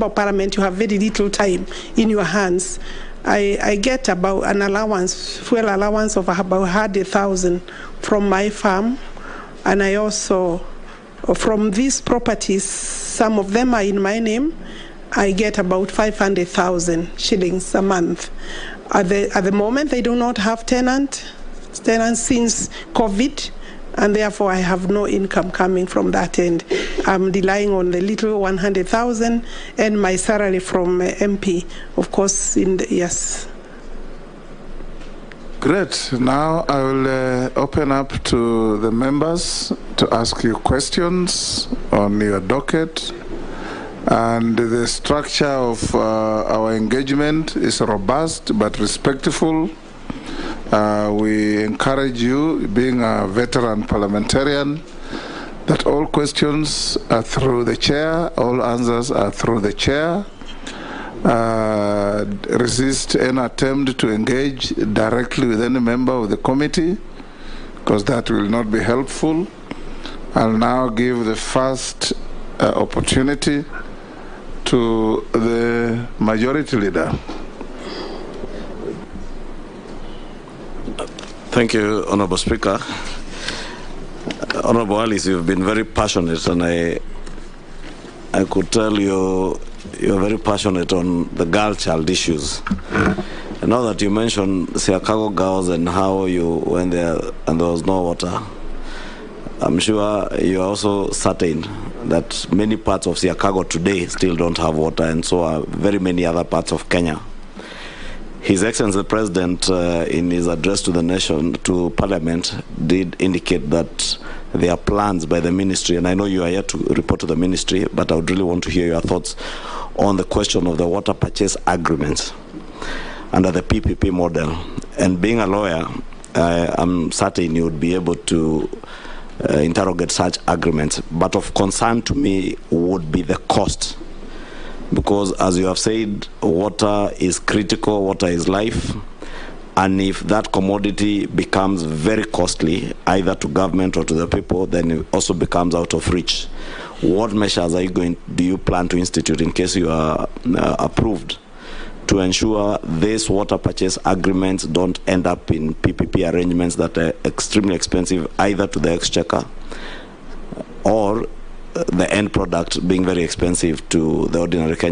Parliament, you have very little time in your hands. I get about an allowance, fuel allowance of about 100,000 from my farm, and I also, from these properties, some of them are in my name, I get about 500,000 shillings a month. At the moment, they do not have tenants since COVID, and therefore I have no income coming from that end. I'm relying on the little 100,000 and my salary from MP, of course, yes. Great. Now I will open up to the members to ask you questions on your docket. And the structure of our engagement is robust but respectful. We encourage you, being a veteran parliamentarian, that all questions are through the chair, all answers are through the chair. Resist any attempt to engage directly with any member of the committee, because that will not be helpful. I'll now give the first opportunity to the majority leader. Thank you, Honorable Speaker. Honorable Alice, you've been very passionate, and I could tell you're very passionate on the girl child issues. And now that you mentioned Siakago girls and how you went there and there was no water, I'm sure you're also certain that many parts of Siakago today still don't have water, and so are very many other parts of Kenya. His Excellency the President, in his address to the nation, to Parliament, did indicate that there are plans by the ministry, and I know you are here to report to the ministry, but I would really want to hear your thoughts on the question of the water purchase agreements under the PPP model. And being a lawyer, I'm certain you would be able to interrogate such agreements. But of concern to me would be the cost. Because as you have said, water is critical, water is life. And if that commodity becomes very costly, either to government or to the people, then it also becomes out of reach. What measures do you plan to institute in case you are approved to ensure these water purchase agreements don't end up in PPP arrangements that are extremely expensive, either to the exchequer or the end product being very expensive to the ordinary Kenyan?